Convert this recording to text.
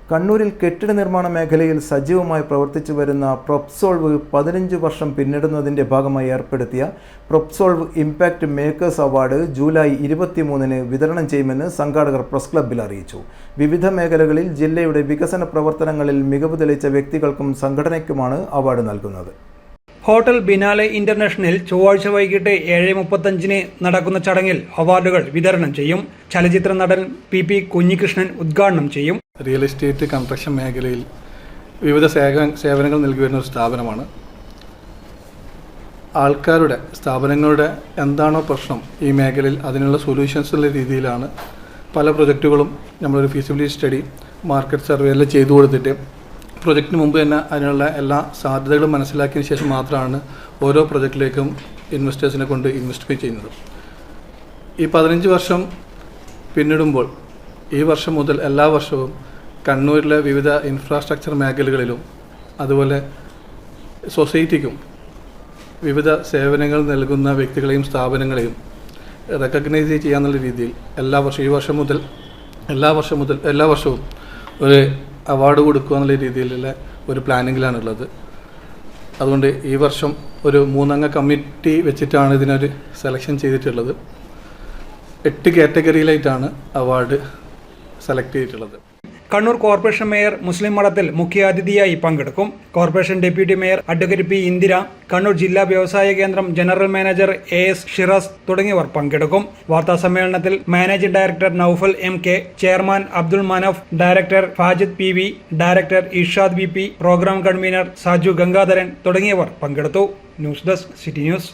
കണ്ണൂരിൽ കെട്ടിട നിർമ്മാണ മേഖലയിൽ സജീവമായി പ്രവർത്തിച്ചു വരുന്ന പ്രൊപ്സോൾവ് 15 വർഷം പിന്നിടുന്നതിൻ്റെ ഭാഗമായി ഏർപ്പെടുത്തിയ പ്രൊപ്സോൾവ് ഇമ്പാക്റ്റ് മേക്കേഴ്സ് അവാർഡ് ജൂലൈ 23-ന് വിതരണം ചെയ്യുമെന്ന് സംഘാടകർ പ്രസ് ക്ലബ്ബിൽ അറിയിച്ചു. വിവിധ മേഖലകളിൽ ജില്ലയുടെ വികസന പ്രവർത്തനങ്ങളിൽ മികവ് തെളിയിച്ച വ്യക്തികൾക്കും സംഘടനയ്ക്കുമാണ് അവാർഡ് നൽകുന്നത്. ഹോട്ടൽ ബിനാലെ ഇന്റർനാഷണൽ ചൊവ്വാഴ്ച വൈകിട്ട് 7:35-ന് നടക്കുന്ന ചടങ്ങിൽ അവാർഡുകൾ വിതരണം ചെയ്യും. ചലച്ചിത്ര നടൻ PP കുഞ്ഞികൃഷ്ണൻ ഉദ്ഘാടനം ചെയ്യും. റിയൽ എസ്റ്റേറ്റ് കൺസ്ട്രക്ഷൻ മേഖലയിൽ വിവിധ സേവനങ്ങൾ നൽകി വരുന്ന ഒരു സ്ഥാപനമാണ്. ആൾക്കാരുടെ സ്ഥാപനങ്ങളുടെ എന്താണോ പ്രശ്നം ഈ മേഖലയിൽ അതിനുള്ള സൊല്യൂഷൻസ് ഉള്ള രീതിയിലാണ് പല പ്രൊജക്റ്റുകളും നമ്മളൊരു ഫീസിബിലിറ്റി സ്റ്റഡി മാർക്കറ്റ് സർവേയിൽ ചെയ്തു കൊടുത്തിട്ട് പ്രൊജക്റ്റിന് മുമ്പ് തന്നെ അതിനുള്ള എല്ലാ സാധ്യതകളും മനസ്സിലാക്കിയതിന് ശേഷം മാത്രമാണ് ഓരോ പ്രൊജക്റ്റിലേക്കും ഇൻവെസ്റ്റേഴ്സിനെ കൊണ്ട് ഇൻവെസ്റ്റ് ചെയ്യുന്നത്. ഈ 15 വർഷം പിന്നിടുമ്പോൾ ഈ വർഷം മുതൽ എല്ലാ വർഷവും കണ്ണൂരിലെ വിവിധ ഇൻഫ്രാസ്ട്രക്ചർ മേഖലകളിലും അതുപോലെ സൊസൈറ്റിക്കും വിവിധ സേവനങ്ങൾ നൽകുന്ന വ്യക്തികളെയും സ്ഥാപനങ്ങളെയും റെക്കഗ്നൈസ് ചെയ്യാന്നുള്ള രീതിയിൽ എല്ലാ വർഷവും ഒരു അവാർഡ് കൊടുക്കുക എന്നുള്ള രീതിയിലുള്ള ഒരു പ്ലാനിങ്ങിലാണുള്ളത്. അതുകൊണ്ട് ഈ വർഷം ഒരു 3-അംഗ കമ്മിറ്റി വെച്ചിട്ടാണ് ഇതിനൊരു സെലക്ഷൻ ചെയ്തിട്ടുള്ളത്. 8 കാറ്റഗറിയിലായിട്ടാണ് അവാർഡ് സെലക്ട് ചെയ്തിട്ടുള്ളത്. കണ്ണൂർ കോർപ്പറേഷൻ മേയർ മുസ്ലിം മഠത്തിൽ മുഖ്യാതിഥിയായി പങ്കെടുക്കും. Corporation deputy mayor advocate P. Indira, Kannur ജില്ലാ വ്യവസായ കേന്ദ്രം ജനറൽ മാനേജർ AS ഷിറാസ് തുടങ്ങിയവർ പങ്കെടുക്കും. വാർത്താ സമ്മേളനത്തിൽ managing director Naufal MK, chairman Abdul Manaf, director Fajid PV, director Irshad VP, program convener Saju Gangadharan തുടങ്ങിയവർ പങ്കെടുത്തു. News desk city news.